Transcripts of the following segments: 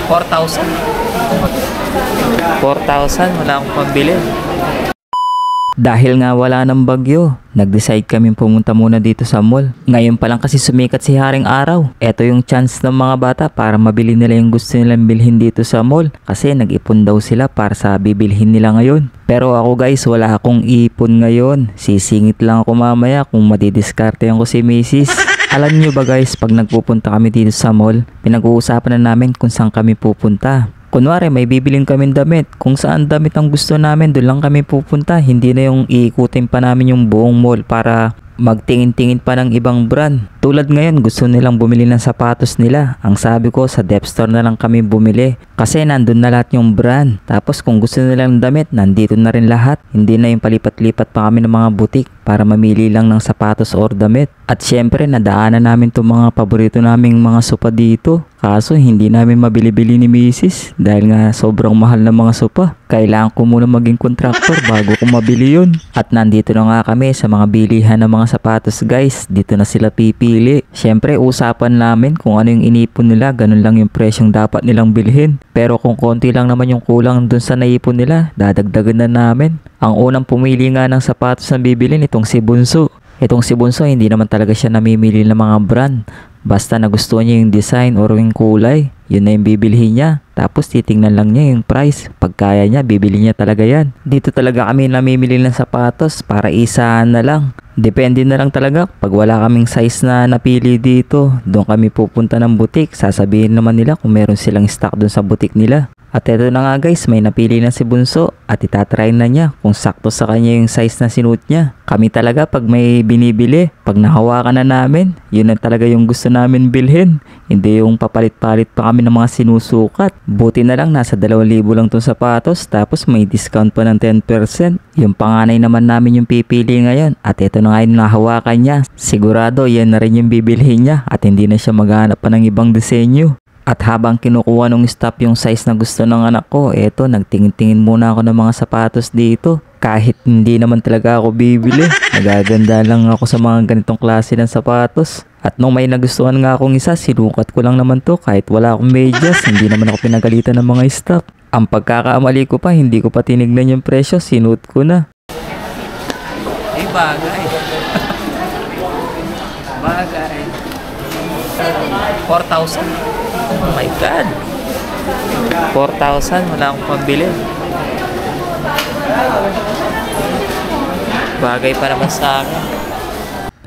4,000. 4,000, wala akong pambili. Dahil nga wala ng bagyo, nag-decide kami pumunta muna dito sa mall. Ngayon pa lang kasi sumikat si Haring Araw. Ito yung chance ng mga bata para mabili nila yung gusto nilang bilhin dito sa mall. Kasi nag-ipon daw sila para sa bibilhin nila ngayon. Pero ako guys, wala akong ipon ngayon. Sisingit lang ako mamaya kung madidiskartehan ko si Mrs. Alam nyo ba guys, pag nagpupunta kami dito sa mall, pinag-uusapan na namin kung saan kami pupunta. Kunwari may bibilin kaming damit, kung saan damit ang gusto namin, doon lang kami pupunta. Hindi na yung iikutin pa namin yung buong mall para magtingin-tingin pa ng ibang brand. Tulad ngayon, gusto nilang bumili ng sapatos nila. Ang sabi ko, sa Dep Store na lang kami bumili. Kasi nandun na lahat yung brand. Tapos kung gusto nilang damit, nandito na rin lahat. Hindi na yung palipat-lipat pa kami ng mga butik para mamili lang ng sapatos or damit. At syempre, nadaanan namin itong mga paborito naming mga sopa dito. Kaso hindi namin mabili-bili ni Mrs. dahil nga sobrang mahal ng mga sopa. Kailangan ko muna maging kontraktor bago ko mabili yun. At nandito na nga kami sa mga bilihan ng mga sapatos guys. Dito na sila pipili. Syempre usapan namin kung ano yung inipon nila. Ganun lang yung presyong dapat nilang bilhin. Pero kung konti lang naman yung kulang dun sa naipon nila, dadagdagan na namin. Ang unang pumili nga ng sapatos na bibilin itong si Bunso. Itong si Bunso hindi naman talaga siya namimili ng mga brand. Basta nagustuhan niya yung design or yung kulay, yun na yung bibilhin niya. Tapos titingnan lang niya yung price. Pag kaya niya, bibili niya talaga yan. Dito talaga kami namimili ng sapatos para isahan na lang. Depende na lang talaga. Pag wala kaming size na napili dito, doon kami pupunta ng butik. Sasabihin naman nila kung meron silang stock doon sa butik nila. At eto na nga guys, may napili na si Bunso at itatry na niya kung sakto sa kanya yung size na sinuot niya. Kami talaga pag may binibili, pag nahawakan na namin, yun na talaga yung gusto namin bilhin. Hindi yung papalit-palit pa kami ng mga sinusukat. Buti na lang nasa 2,000 lang tong sapatos tapos may discount pa ng 10%. Yung panganay naman namin yung pipili ngayon at ito na nga yung nahawakan niya. Sigurado yan na rin yung bibilhin niya at hindi na siya maghanap pa ng ibang disenyo. At habang kinukuha nung staff yung size na gusto ng anak ko, eto nagtingin-tingin muna ako ng mga sapatos dito. Kahit hindi naman talaga ako bibili, nagaganda lang ako sa mga ganitong klase ng sapatos. At nung may nagustuhan nga akong isa, sinukat ko lang naman to kahit wala akong medyas, hindi naman ako pinagalitan ng mga staff. Ang pagkakamali ko pa, hindi ko pa tinignan yung presyo, sinuot ko na. Ay bagay. Bagay. 4,000. Oh my God. 4,000, wala akong pambili. Bagay pa naman sa akin.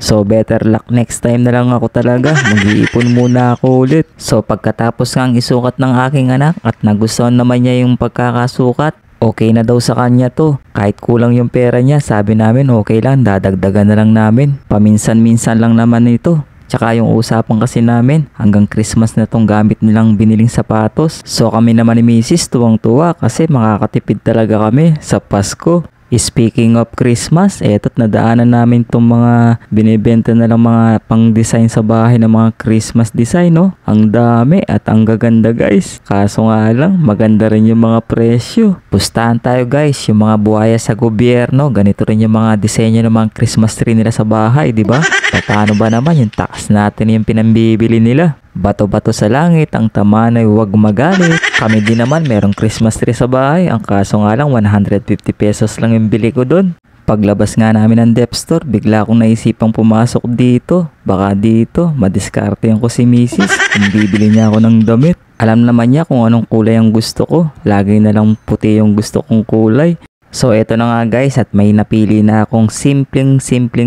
So better luck next time na lang ako talaga. Mag-iipon muna ako ulit. So pagkatapos ngang isukat ng aking anak at nagustuhan naman niya yung pagkakasukat, okay na daw sa kanya to. Kahit kulang yung pera niya, sabi namin okay lang, dadagdagan na lang namin. Paminsan-minsan lang naman ito. Tsaka yung usapan kasi namin, hanggang Christmas na tong gamit nilang biniling sapatos. So kami naman ni Mrs. tuwang-tuwa kasi makakatipid talaga kami sa Pasko. Speaking of Christmas, eto't nadaanan namin itong mga binibenta na lang mga pang-design sa bahay ng mga Christmas design, no? Ang dami at ang gaganda guys. Kaso nga lang, maganda rin yung mga presyo. Pustahan tayo guys, yung mga buhaya sa gobyerno. Ganito rin yung mga disenyo ng mga Christmas tree nila sa bahay, di ba? Paano ba naman yung tax natin yung pinambibili nila? Bato-bato sa langit, ang tamaan ay huwag magalit. Kami din naman merong Christmas tree sa bahay. Ang kaso nga lang 150 pesos lang yung bili ko doon. Paglabas nga namin ng Dep Store, bigla akong naisipang pumasok dito. Baka dito, madiskartehan ko si Mrs. kung bibili niya ako ng damit. Alam naman niya kung anong kulay ang gusto ko. Lagi na lang puti yung gusto kong kulay. So eto na nga guys, at may napili na akong simpleng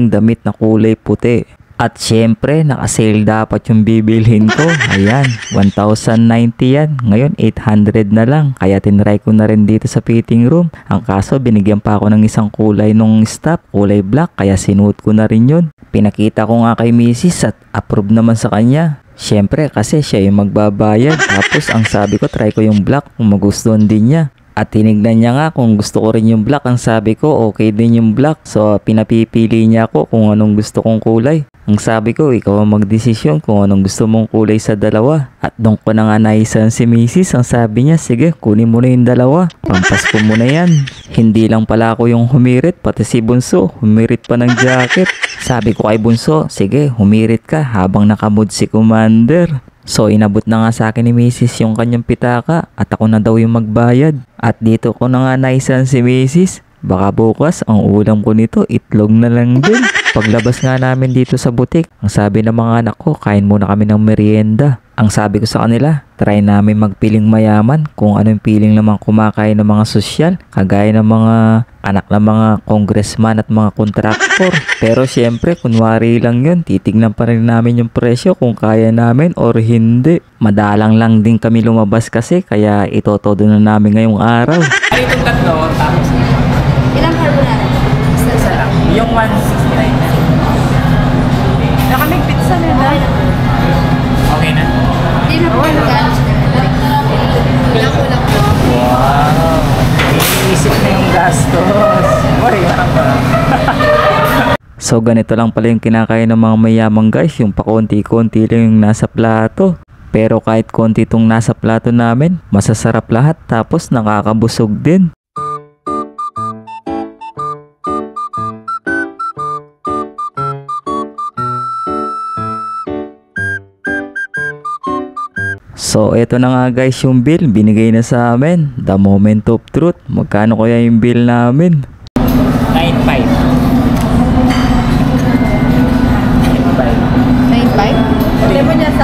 damit na kulay puti. At syempre, naka-sale dapat yung bibilhin ko. Ayan, 1,090 yan. Ngayon, 800 na lang. Kaya tinry ko na rin dito sa fitting room. Ang kaso, binigyan pa ako ng isang kulay nung staff, kulay black. Kaya sinuot ko na rin yun. Pinakita ko nga kay Mrs. at approve naman sa kanya. Syempre, kasi siya yung magbabayad. Tapos, ang sabi ko, try ko yung black kung magustuhan din niya. At tinignan niya nga kung gusto ko rin yung black. Ang sabi ko, okay din yung black. So, pinapipili niya ako kung anong gusto kong kulay. Ang sabi ko, ikaw ang magdesisyon kung anong gusto mong kulay sa dalawa. At doon ko na nga naisan si Mrs. Ang sabi niya, sige, kunin mo na yung dalawa. Pampasko mo na yan. Hindi lang pala ako yung humirit, pati si Bunso, humirit pa ng jacket. Sabi ko kay Bunso, sige, humirit ka habang nakamood si Commander. So inabot na nga sa akin ni Mrs. yung kanyang pitaka at ako na daw yung magbayad. At dito ko na nga naisan si Mrs. Baka bukas ang ulam ko nito itlog na lang din. Paglabas nga namin dito sa butik, ang sabi ng mga anak ko, kain muna kami ng merienda. Ang sabi ko sa kanila, try namin magpiling mayaman kung ano yung piling naman kumakain ng mga sosyal, kagaya ng mga anak ng mga congressman at mga kontraktor. Pero syempre, kunwari lang yun, titignan pa rin namin yung presyo kung kaya namin or hindi. Madalang lang din kami lumabas kasi, kaya itotodo na namin ngayong araw. Ay, itong tatlo, tapos Ilang carbonara? isa lang. Yung 169 na. Nakamig pizza nila. Okay na? Hindi na po nag-anos na. Ilang kulang po. Wow! Iisip na yung gastos. Uy, ba? So ganito lang pala yung kinakain ng mga mayamang guys, yung pakonti-konti lang yung nasa plato. Pero kahit konti itong nasa plato namin, masasarap lahat tapos nakakabusog din. So eto na nga guys yung bill, binigay na sa amin. The moment of truth. Magkano kaya yung bill namin? 9.5. 9.5? Hindi mo niya sa...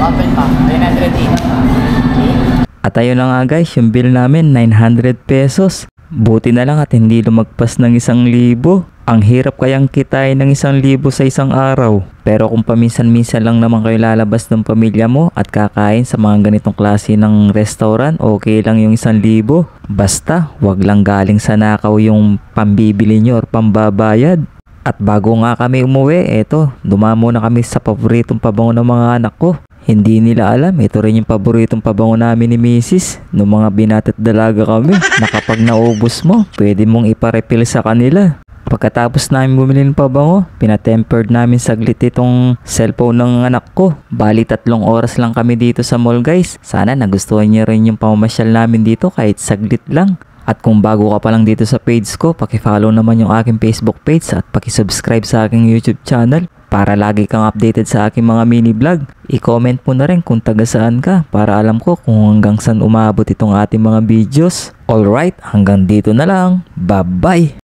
Open pa. 908. At ayun na nga guys, yung bill namin 900 pesos. Buti na lang at hindi lumagpas ng 1,000. Ang hirap kayang kitain ng 1,000 sa isang araw. Pero kung paminsan-minsan lang naman kayo lalabas ng pamilya mo at kakain sa mga ganitong klase ng restaurant, okay lang yung 1,000. Basta, wag lang galing sa nakaw yung pambibili nyo or pambabayad. At bago nga kami umuwi, eto, dumamo na kami sa paboritong pabango ng mga anak ko. Hindi nila alam, ito rin yung paboritong pabango namin ni Mrs. Nung mga binata't dalaga kami, na kapag naubos mo, pwede mong iparefill sa kanila. Pagkatapos namin bumili ng pabango, pinatempered namin saglit itong cellphone ng anak ko. Bali 3 oras lang kami dito sa mall guys. Sana nagustuhan niyo rin yung pamamasyal namin dito kahit saglit lang. At kung bago ka pa lang dito sa page ko, paki-follow naman yung aking Facebook page at paki-subscribe sa aking YouTube channel para lagi kang updated sa aking mga mini vlog. I-comment mo na rin kung taga saan ka para alam ko kung hanggang saan umabot itong ating mga videos. Alright, hanggang dito na lang. Bye-bye!